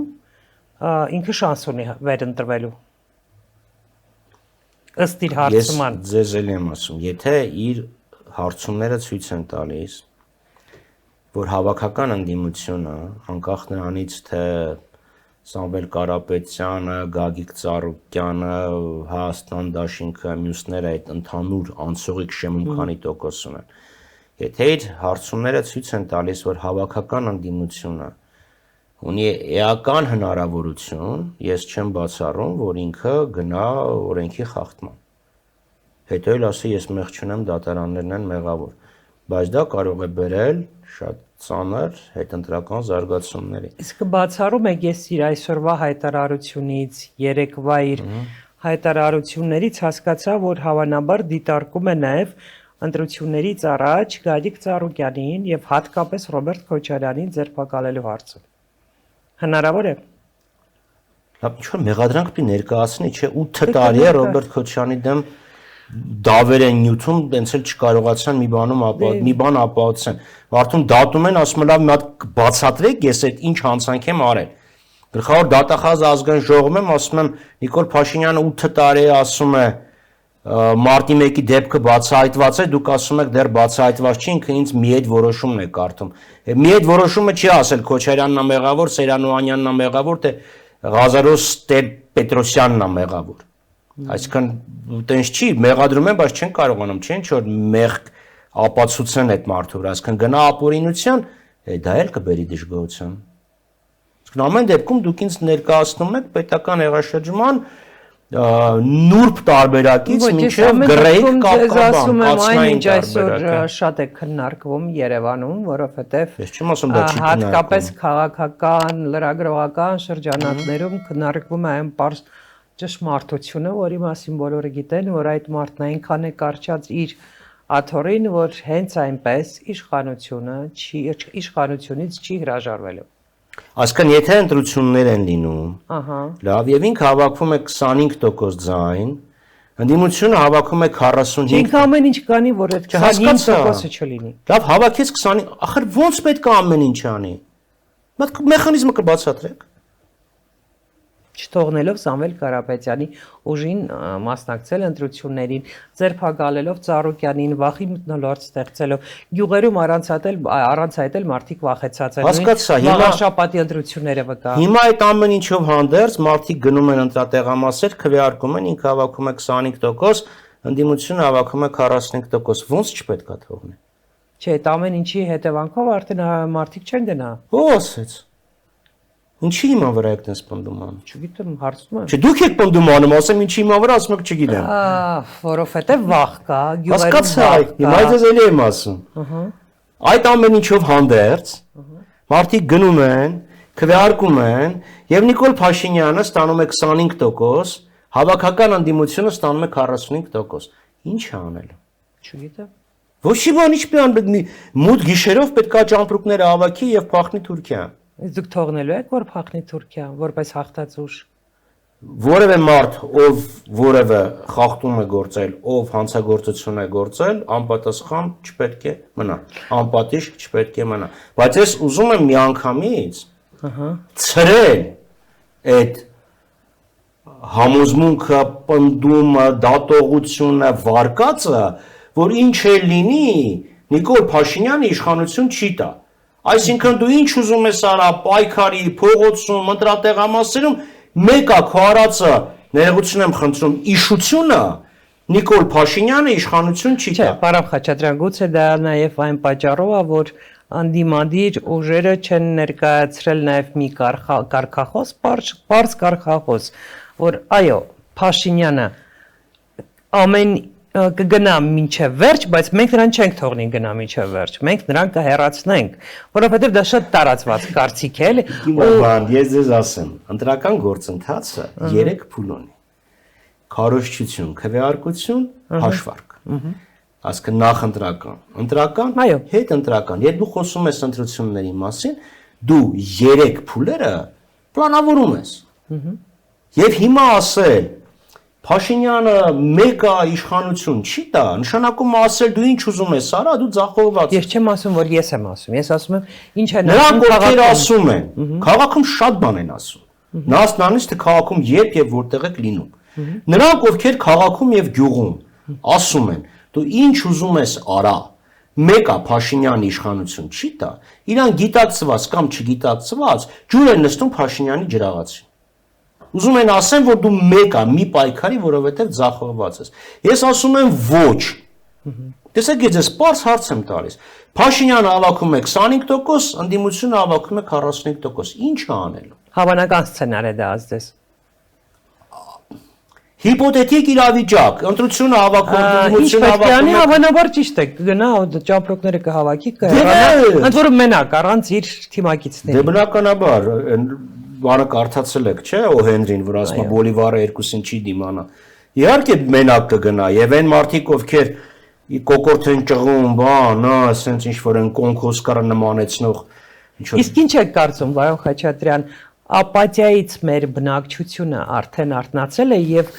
ինքը շանս ունի վերընտրվելու։ Ըստ իր հարցման։ Ես ձեզ էլ եմ ասում, եթե իր հարցումները ցույց են տալիս, որ հավաքական ընդդիմությունը անկախ նրանից թե Սամվել Կարապետյանը, Գագիկ Ծառուկյանը, Հայաստան դաշինքը, մյուսները այդ ընդհանուր անցողիկ շեմում քանի տոկոս ունեն։ Եթե իր հարցումները ցույց են տալիս, որ հավաքական ընդդիմությունը ունի էական հնարավորություն, ես չեմ բացառում, որ ինքը գնա օրենքի խախտման։ Հետո էլ ասի ես մեղ չունեմ, դատարաններն են մեղավոր, բայց դա կարող է բերել շատ ծանր հետընտրական զարգացումների։ Իսկ բացառում եք ես իր այսօրվա հայտարարությունից, երեկվա իր հայտարարություններից հասկացա, որ հավանաբար դիտարկում է նաև ընտրություններից առաջ Գագիկ Ծառուկյանին եւ հատկապես Ռոբերտ Քոչարյանին ձերբակալելու հարցը։ Հնարավոր է։ Լավ, ինչ-որ մեղադրանք պիտի ներկայացնի, չէ, 8 տարի է Ռոբերտ Քոչարյանի դեմ դավեր են նյութում, տենց էլ չկարողացան մի բան ապահովեն։ Վարդուն դատում են, ասում են լավ, մի հատ բացատրեք, ես այդ ինչ հանցանք եմ արել։ Գլխավոր դատախազ ազգային ժողովում եմ, ասում եմ Նիկոլ Փաշինյանը 8 տարի ասում է մարտի 1-ի դեպքը բացահայտված է, դուք ասում եք դեռ բացահայտված չի, ինքը ինձ մի այդ որոշումն է կարդում։ Մի այդ որոշումը չի ասել Քոչարյանն է մեղավոր, Սերանոյանյանն է մեղավոր, թե Ղազարոս Պետրոսյանն է մեղավոր։ Այսինքն տենց չի, մեղադրում են, բայց չեն կարողանում, չէ՞ ինչ որ մեղք ապացուցեն այդ մարդու վրա, այսինքն գնա ապօրինության, դա էլ կբերի դժգոհության։ Այսինքն ամեն դեպքում դուք ինձ ներկայացնում եք պետական հեղաշրջման նուրբ տարբերակից մինչև գրեյք կապկաբան, այն ինչ այսօր շատ է քննարկվում Երևանում, որովհետև ես չեմ ասում դա չի քննարկվում, հատկապես քաղաքական, լրագրողական շրջանակներում քննարկվում է այն պարզ ճշմարտությունը, որի մասին բոլորը գիտեն, որ այդ մարդն այնքան է կարճած իր աթոռին, որ հենց այնպես իշխանությունից չի հրաժարվելու։ Այսինքն եթե ընտրություններ են լինում, լավ, եւ ինքը հավաքվում է 25% ձայն, ընդդիմությունը հավաքում է 45%։ Ինքը ամեն ինչ կանի, որ այդ 25%-ը չլինի։ Լավ, հավաքեց 20, ախր ո՞նց պետք է ամեն ինչ անի։ Մենք մեխանիզմը կբացատրենք։ Չթողնելով Սամվել Կարապետյանի ուժին մասնակցել ընտրություններին, ձերբակալելով Ծառուկյանին, վախի մթնոլորտ ստեղծելով, գյուղերում առանց այտել մարդիկ վախեցած են։ Հասկացա, հիմա շաբաթի ընտրությունները վկա։ Հիմա այդ ամեն ինչով հանդերձ մարդիկ գնում են ընտրատեղամասեր, քվեարկում են, ինքը հավաքում է 25%, ընդդիմությունը հավաքում է 45%, ո՞նց չպետք է թողնի։ Չէ, այդ ամեն ինչի հետևանքով արդեն մարդիկ չեն գնա։ Ո՞վ ասեց։ Ինչի հիմա վրա եք տես պնդում անում։ Չգիտեմ, հարցնում եմ։ Չէ, դուք եք պնդում անում, ասեմ ինչի հիմա վրա, ասում եք չգիտեմ։ Որովհետև վախ կա, գյուղերում հասկացա, հիմա ես էլի եմ ասում։ Այդ ամեն ինչով հանդերձ մարդիկ գնում են, քվեարկում են, եւ Նիկոլ Փաշինյանը ստանում է 25%, հավաքական ընդդիմությունը ստանում է 45%։ Ինչ է անելու։ Չգիտեմ։ Ոչ մի բան ինչ պիտի մութ գիշերով պետքա ճամպրուկները հավաքի եւ փախնի Թուրքիա։ Իսկ դուք թողնելու եք որ փախնի Թուրքիա, որպես հաղթած ուժ։ Որևէ մարդ, ով որևէ խախտում է գործել, ով հանցագործություն է գործել, անպատասխան չպետք է մնա, անպատիժ չպետք է մնա։ Բայց ես ուզում եմ միանգամից Ցրել այդ համոզմունքը, պնդումը, դատողությունը, վարկածը, որ ինչ էլ լինի, Նիկոլ Փաշինյանը իշխանություն չի տա։ Այսինքն դու ինչ ուզում ես արա, պայքարի, փողոցում, ընտրատեղամասերում, մեկա քո արածը, ներողություն եմ խնդրում, իշխությունը Նիկոլ Փաշինյանը իշխանություն չի Չէ, տա։ Պարապ Խաչատրյան, գուցե դա նաև այն պատճառով է, որ անդիմադիր ուժերը չեն ներկայացրել նաև մի կարգախոս, բարձ կարգախոս, որ այո, Փաշինյանը ամեն կգնա մինչև վերջ, բայց մենք նրան չենք թողնի գնա մինչև վերջ։ Մենք նրան կհեռացնենք, որովհետև դա շատ տարածված կարծիք է, էլի։ Բան, ես ձեզ ասեմ, ընտրական գործընթացը 3 փուլ ունի։ Քարոզչություն, քվեարկություն, հաշվարկ։ Այսինքն նախընտրական, ընտրական, Այո։ հետընտրական։ Երբ դու խոսում ես ընտրությունների մասին, դու 3 փուլերը պլանավորում ես։ Եվ հիմա ասել Փաշինյանը մեկը իշխանություն չի տա, նշանակում է ասել դու ինչ ուզում ես արա, դու ձախողված Ես չեմ ասում, որ ես եմ ասում, ես ասում եմ, ինչ է Նրանք ովքեր ասում են, քաղաքում շատ բան են ասում։ Նանից թե քաղաքում երբ եւ որտեղ եք լինում։ Նրանք ովքեր քաղաքում եւ գյուղում ասում են, դու ինչ ուզում ես արա, մեկը Փաշինյանի իշխանություն չի տա, իրան գիտակցված կամ չգիտակցված ջուր են նստում Փաշինյանի ջրաղացին։ Ուզում են ասեն, որ դու մեկը մի պայքարի, որովհետև ձախողված ես։ Ես ասում եմ ոչ։ Տեսեք, ես պարզ հարց եմ տալիս։ Փաշինյանը հավաքում է 25%, ընդդիմությունը հավաքում է 45%։ Ինչ է անելու։ Հավանական սցենար է դա ազդես։ Հիպոթետիկ իրավիճակ, ընտրությունը հավաքում, ընդդիմությունը հավաքում է։ Հավանաբար ճիշտ է, կգնա ճամփորդները կհավաքի, կհեռանա, ընդ որում մենակ առանց իր թիմակիցների։ Դե բնականաբար բանը կարդացել եք, չէ՞, O Henry-ին, որ ասում է Բոլիվարը երկուսին չի դիմանա։ Իհարկե մենակ կգնա, եւ այն մարդիկ, ովքեր կոկորդ են ճղում, բան, ասենց ինչ որ են կոնքոսկարը նմանեցնող ինչ որ։ Իսկ ինչ եք կարծում, Վայոն Խաչատրյան, ապաթիայից մեր բնակչությունը արդեն արթնացել է եւ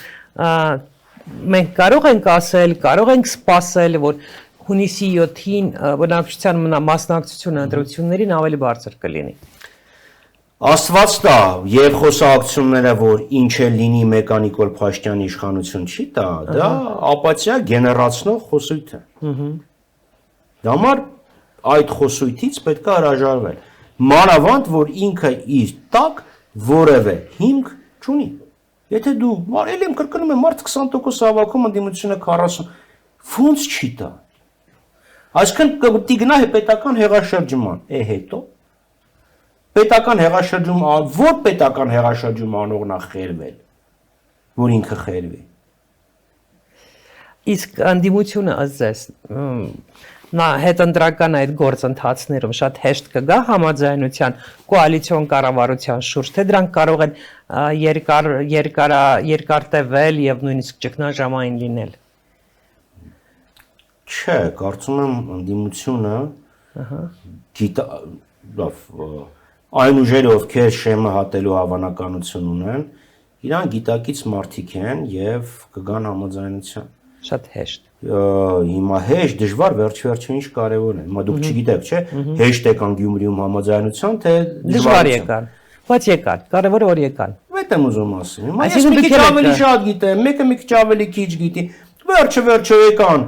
մենք կարող ենք ասել, կարող ենք սպասել, որ հունիսի 7-ին բնակչության մասնակցությունը ընտրություններին ավելի բարձր կլինի։ Աստված տա եւ խոսակցությունները, որ ինչ է լինի մեկա Նիկոլ Փաշինյանի իշխանություն չի տա, դա ապաթիա գեներացնող խոսույթ է։ Դա համար այդ խոսույթից պետք է հրաժարվել։ Մանավանդ, որ ինքը իր տակ որևէ հիմք չունի։ Եթե դու ելի եմ կրկնում եմ, մարդ 20% հավաքում, ընդդիմությունը 40, ոնց չի տա։ Այսինքն կպետք գնա պետական հեղաշրջման, հետո պետական հեղաշրջում, որ պետական հեղաշրջում անողն է խերվել, որ ինքը խերվի։ Իսկ անդիմությունը ըստ նա հետընտրական այդ գործընթացներում շատ հեշտ կգա համաձայնության կոալիցիոն կառավարության շուրջ, թե դրանք կարող են երկար տևել եւ նույնիսկ ճգնաժամային լինել։ Չէ, կարծում եմ անդիմությունը այն ուժերը, ովքեր շեմը հատելու հավանականություն ունեն, իրան գիտակից մարդիկ են եւ կգան համաձայնության։ Շատ հեշտ։ Հիմա հեշտ, դժվար, վերջ-վերջը ինչ կարևոր է։ Հիմա դուք չգիտեք, չէ՞, հեշտ եկան Գյումրիում համաձայնության, թե դժվար եկան։ Բայց եկան, կարևորը որ եկան։ Այդ եմ ուզում ասել։ Հիմա ես մի քիչ ավելի շատ գիտեմ, մեկը մի քիչ ավելի քիչ գիտի։ Վերջը եկան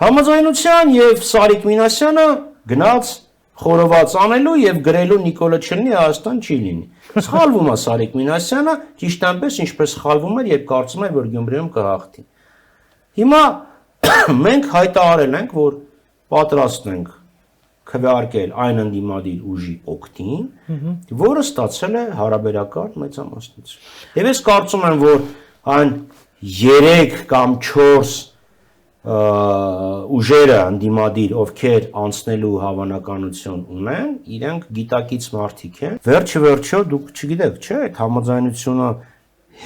համաձայնության եւ Սարիկ Մինասյանը գնաց խորոված անելու եւ գրելու Նիկոլը չլինի, Հայաստան չի լինի։ Սխալվում է Սարիկ Մինասյանը, ճիշտ այնպես ինչպես սխալվում էր, երբ կարծում էր, որ Գյումրիում կհաղթի։ Հիմա մենք հայտարարել ենք, որ պատրաստ ենք քվեարկել այն ընդդիմադիր ուժի օգտին, որը ստացել է հարաբերական մեծամասնություն։ Եվ ես կարծում եմ, որ այն 3 կամ 4 ուժերը ընդդիմադիր, ովքեր անցնելու հավանականություն ունեն, իրենք գիտակից մարդիկ են։ Վերջը դուք չգիտեք, չէ՞, այդ համաձայնությունը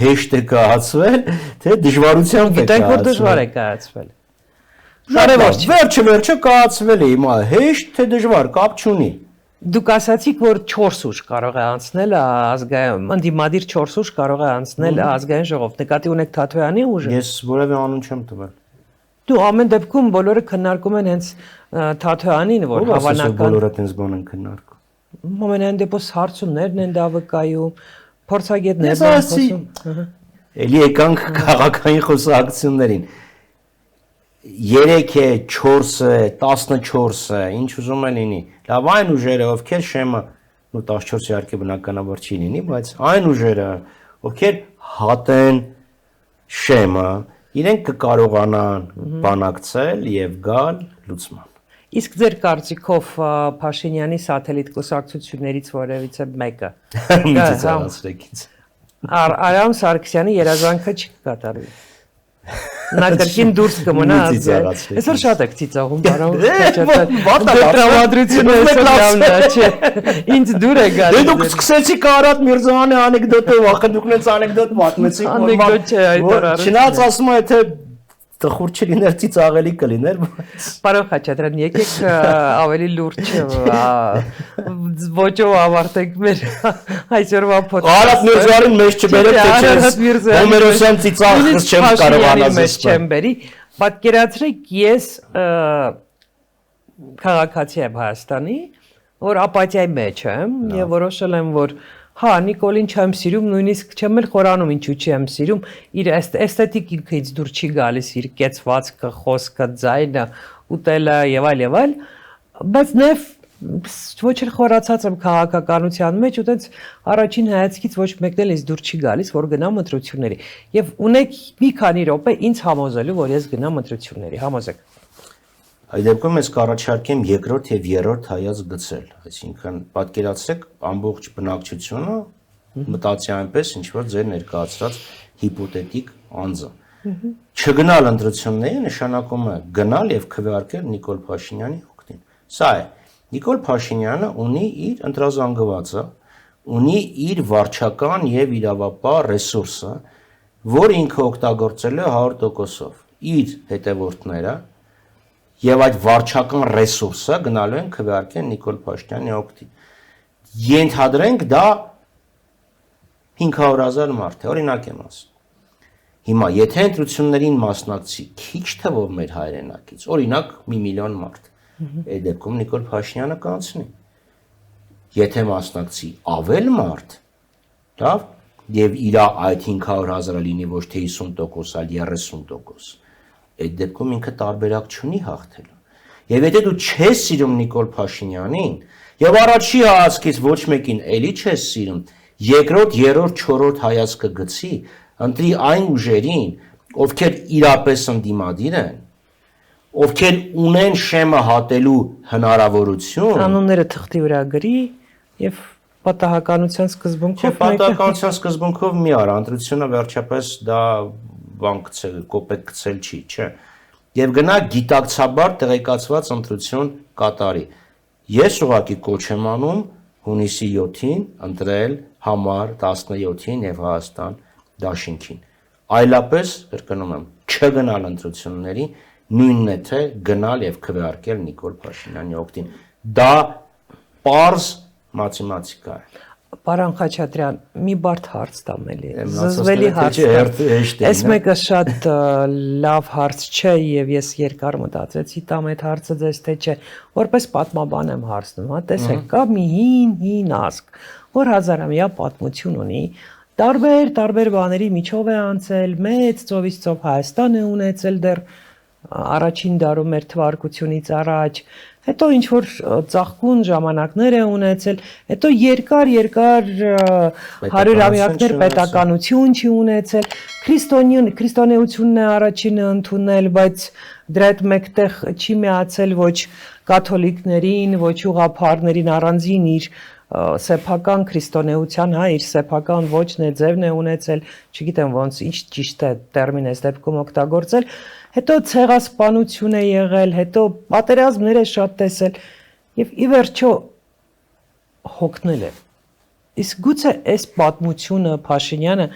հեշտ է կայացվել, թե դժվարությամբ է կայացվել։ Գիտենք, որ դժվար է կայացվել։ Կարևոր վերջը կայացվել է, հիմա հեշտ թե դժվար կապ չունի։ Դուք ասացիք, որ 4 ուժ կարող է անցնել ազգային, ընդդիմադիր 4 ուժ կարող է անցնել ազգային ժողով։ Նկատի ունեք Թաթոյանի ուժը։ Ես որևէ անուն չեմ տվել։ Դու ամեն դեպքում բոլորը քննարկում են հենց Թաթոյանին, որ հավանական բոլորը տենց բան են քննարկում։ Մոմենան դեպոս հարցումներն են դա վկայում, փորձագետներն Ես են ասի, խոսում։ էլի եկանք քաղաքային խոսակցություններին։ 3 է, 4 է, 14 է, ինչ ուզում է լինի։ Լավ, այն ուժերը, ովքեր շեմը, ну 14 իհարկե բնականաբար չի լինի, բայց այն ուժերը, ովքեր հատեն շեմը, իրենք կկարողանան բանակցել եւ գալ լուծման։ Իսկ ձեր կարծիքով Փաշինյանի սատելիտ կուսակցություններից որևիցե մեկը Միցից արածրեք ինձ։ Արամ Սարգսյանի երազանքը չկատարվի։ Նա կրկին դուրս կմնա Միցից արածրեք։ Այսօր շատ եք ծիծաղում, պարոն Վատա տրամադրությունը լավն է, չէ։ Ինձ դուր է Դե գալիս։ դուք սկսեցիք Արարատ Միրզոյանի անեկդոտով, ախր դուք նենց անեկդոտ պատմեցիք, Անեկդոտ չէ այդ արարած։ Չնայած ասում եմ, թե տխուր չլիներ, ծիծաղելի կլիներ, բայց Պարոն Խաչատրյան, եկեք ավելի լուրջ ոճով ավարտենք մեր այսօրվա Արարատ Միրզոյանին մեզ չբերեք, թե չէ Հոմերոսյան ծիծաղս չեմ կարողանա մեզ չեմ բերի, պատկերացրեք ես քաղաքացի եմ Հայաստանի, որ ապաթիայի մեջ եմ եւ որոշել եմ, որ հա Նիկոլին չեմ սիրում, նույնիսկ չեմ էլ խորանում ինչու չեմ սիրում, իր էսթետիկ ինքից դուր չի գալիս, իր կեցվածքը, խոսքը, ձայնը, ուտելը եւ այլ, բայց նաեւ ոչ էլ խորացած եմ քաղաքականության մեջ, ու տենց առաջին հայացքից ոչ մեկն էլ ինձ դուր չի գալիս, որ գնամ ընտրությունների։ Եվ ունեք մի քանի րոպե ինձ համոզելու, որ ես գնամ ընտրությունների, համոզեք։ Այդ դեպքում ես կառաջարկեմ երկրորդ եւ երրորդ հայաց գծել, այսինքն պատկերացրեք ամբողջ բնակչությունը մտածի այնպես, ինչ որ ձեր ներկայացրած հիպոթետիկ անձը։ Չգնալ ընտրությունների նշանակում է գնալ եւ քվեարկել Նիկոլ Փաշինյանի օգտին։ Սա է։ Նիկոլ Փաշինյանը ունի իր ընտրազանգվածը, ունի իր վարչական եւ իրավապահ ռեսուրսը, որ ինքը օգտագործել է 100%-ով։ Իր հետևորդները եւ այդ վարչական ռեսուրսը գնալու են քվեարկեն Նիկոլ Փաշինյանի օգտին։ Ենթադրենք դա 500,000 մարդ է, օրինակ եմ ասում։ Հիմա եթե ընտրություններին մասնակցի քիչ թվով մեր հայրենակից, օրինակ 1 միլիոն մարդ, այդ դեպքում Նիկոլ Փաշինյանը կանցնի։ Եթե մասնակցի ավել մարդ, լավ, եւ իր այդ 500,000-ը լինի ոչ թե 50%, այլ 30%, այդ դեպքում ինքը տարբերակ չունի հաղթելու։ Եվ եթե դու չես սիրում Նիկոլ Փաշինյանին, եւ առաջի հայացքից ոչ մեկին էլի չես սիրում, երկրորդ, երրորդ, չորրորդ հայացքը գցի, ընտրի այն ուժերին, ովքեր իրապես ընդդիմադիր են, ովքեր ունեն շեմը հատելու հնարավորություն, Անունները թղթի վրա գրի եւ պատահականության սկզբունքով պատահականության սկզբունքով մի արա, ընտրությունը վերջապես դա բան գցել, կոպետ գցել չի, չէ։ Եվ գնա գիտակցաբար տեղեկացված ընտրություն կատարի։ Ես ուղղակի կոչ եմ անում հունիսի 7-ին ընտրել համար 17-ին եւ Հայաստան դաշինքին։ Այլապես, կրկնում եմ, չգնալ ընտրությունների, նույնն է թե գնալ եւ քվեարկել Նիկոլ Փաշինյանի օգտին։ Դա պարզ մաթեմատիկա է։ Պարոն Խաչատրյան, մի բարդ հարց տամ էլի։ Զզվելի Զզվելի հարց։ հարց։ Այս մեկը շատ լավ հարց չէ եւ ես երկար մտածեցի տամ այդ հարցը ձեզ թե չէ, որպես պատմաբան եմ հարցնում, հա, տեսեք, կա մի հին ազգ, որ հազարամյա պատմություն ունի, տարբեր բաների միջով է անցել, մեծ ծովից ծով Հայաստան է ունեցել դեռ առաջին դարում մեր թվարկությունից առաջ, հետո ինչ որ ծաղկուն ժամանակներ է ունեցել, հետո երկար 100-ամյակներ պետականություն չի ունեցել, քրիստոնեությունն է առաջինը ընդունել, բայց դրա հետ մեկտեղ չի միացել ոչ կաթոլիկներին, ոչ ուղղափառներին առանձին իր սեփական քրիստոնեության, հա, իր սեփական ոճն է, ձևն է ունեցել, չգիտեմ ոնց ինչ ճիշտ է տերմին այս դեպքում օգտագործել, հետո ցեղասպանություն է եղել, հետո պատերազմներ է շատ տեսել եւ ի վերջո հոգնել է։ Իսկ գուցե այս պատմությունը Փաշինյանը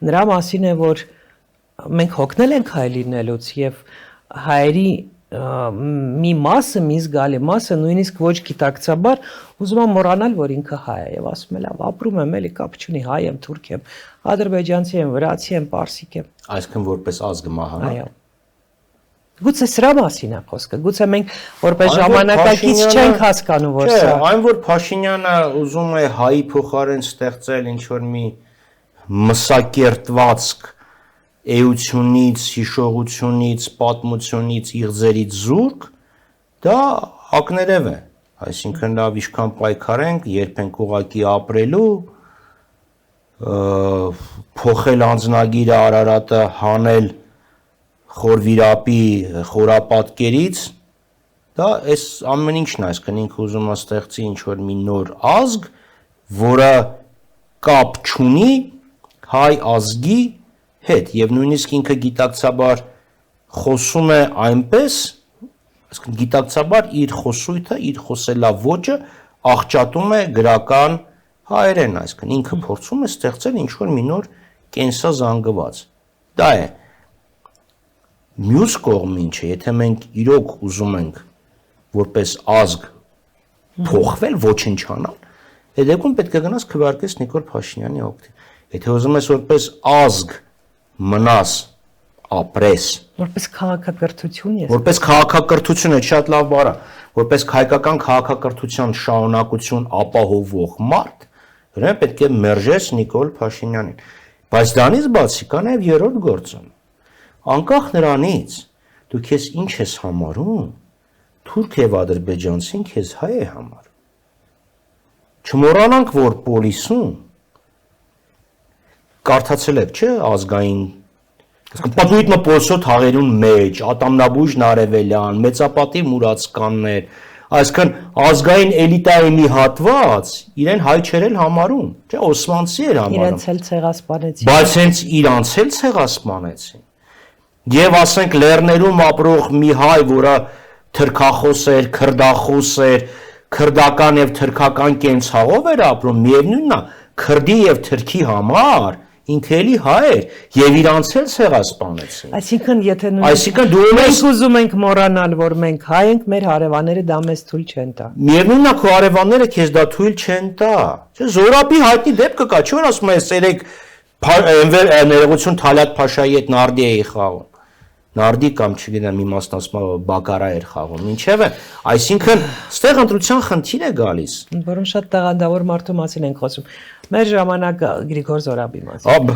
նրա մասին է, որ մենք հոգնել ենք հայ լինելուց եւ հայերի մի մասը, մի զգալի մասը նույնիսկ ոչ գիտակցաբար ուզում եմ մոռանալ, որ ինքը հայ է եւ ասում է լավ, ապրում եմ, էլի կապ չունի, հայ եմ, թուրք եմ, ադրբեջանցի եմ, վրացի եմ, պարսիկ եմ։ Այսինքն որպես ազգ մահանա։ Այո։ Գուցե սրա մասին է խոսքը։ Գուցե մենք որպես ժամանակակից չենք հասկանում, որ Չէ, սա այն որ Փաշինյանը ուզում է հայի փոխարեն ստեղծել ինչ որ մի մսակերտվածք էությունից, հիշողությունից, պատմությունից, իղձերից զուրկ, դա ակներև է։ Այսինքն լավ ինչքան պայքարենք, երբ ենք ուղակի ապրելու, փոխել անձնագիրը Արարատը հանել խորվիրապի խորապատկերից, դա այս ամեն ինչն է, այսինքն ինքը ուզում է ստեղծի ինչ որ մի նոր ազգ, որը կապ չունի հայ ազգի հետ եւ նույնիսկ ինքը գիտակցաբար խոսում է այնպես, այսինքն գիտակցաբար իր խոսույթը, իր խոսելա ոճը աղճատում է գրական հայերեն, այսինքն ինքը փորձում է ստեղծել ինչ որ մի նոր կենսազանգված։ Դա է։ Մյուս կողմը ինչ է, եթե մենք իրոք ուզում ենք որպես ազգ փոխվել, ոչնչանալ, այդ դեպքում պետք է գնաս քվեարկես Նիկոլ Փաշինյանի օգտին։ Եթե ուզում ես որպես ազգ մնաս, ապրես, որպես քաղաքակրթություն ես։ որպես քաղաքակրթություն է շատ լավ բառ է, որպես հայկական քաղաքակրթության շարունակություն ապահովող մարդ, ուրեմն պետք է մերժես Նիկոլ Փաշինյանին։ Բայց դրանից բացի կա նաև երրորդ գործոն։ Անկախ նրանից, դու քեզ ինչ ես համարում, թուրք եւ ադրբեջանցին քեզ հայ է համարում։ Չմոռանանք, որ պոլիսում կարդացել եք, չէ, ազգային պատմույթը պոլսոտ հաղերուն մեջ, Ատամնաբույժն Արևելյան, մեծապատիվ մուրացկաններ, այսինքն ազգային էլիտայի մի հատված իրեն հայ չերել համարում, չէ, օսմանցի էր համարում։ Իրենց էլ ցեղասպանեցին։ Բայց հենց իրանց էլ ցեղասպանեցին։ Եվ ասենք լեռներում ապրող մի հայ, որը թրքախոս էր, քրդախոս էր, քրդական եւ թրքական կենցաղով էր ապրում, միևնույնն է, քրդի եւ թրքի համար ինքը էլի հայ էր եւ իրանց էլ ցեղասպանեցին։ Այսինքն եթե Այսինքն դու մենք ուզում ենք մոռանալ, որ մենք հայ ենք, մեր հարևանները դա մեզ թույլ չեն տա։ Միևնույնն է, քո հարևանները քեզ դա թույլ չեն տա։ Չէ, Զորաբի հայտնի դեպքը կա, չէ՞ որ ասում ես երեք ներողություն Թալատ Փաշայի հետ նարդի էի խաղում։ Նարդի կամ չգիտեմ իմաստն ասում բակարա էր խաղում։ Ինչևէ, այսինքն ստեղ ընտրության խնդիր է գալիս։ Որում շատ տաղանդավոր մարդու մասին ենք խոսում։ Մեր ժամանակը Գրիգոր Զորաբի մասին։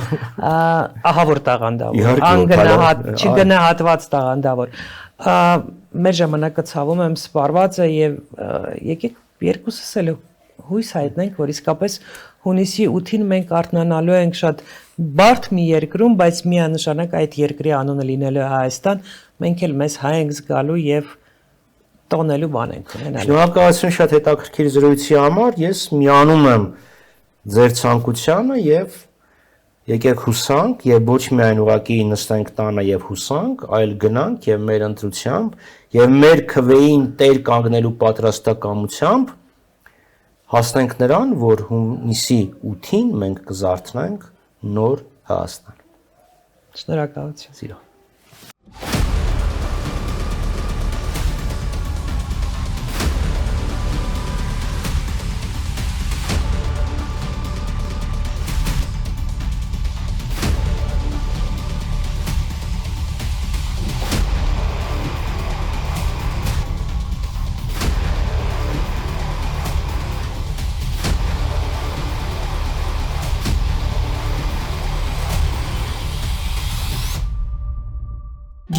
Ահա որ տաղանդավոր, անգնահատ, չգնահատված տաղանդավոր։ Մեր ժամանակը ցավում եմ սպառված է եւ եկեք երկուսս էլ հույս հայտնենք, որ իսկապես հունիսի 8-ին մենք արթնանալու ենք շատ բարդ մի երկրում, բայց միանշանակ այդ երկրի անունը լինելու է Հայաստան, մենք էլ մեզ հայ ենք զգալու եւ տոնելու բան ենք ունենալու։ Շնորհակալություն շատ հետաքրքիր զրույցի համար, ես միանում եմ ձեր ցանկությանը եւ եկեք հուսանք եւ ոչ միայն ուղակի նստենք տանը եւ հուսանք, այլ գնանք եւ մեր ընտրությամբ եւ մեր քվեին տեր կանգնելու պատրաստակամությամբ հասնենք նրան, որ հունիսի 8-ին մենք կզարթնենք նոր Հայաստան։ Շնորհակալություն։ Սիրո։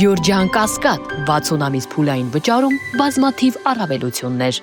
Գյուրջան Կասկադ 60 ամիս փուլային վճարում բազմաթիվ առավելություններ։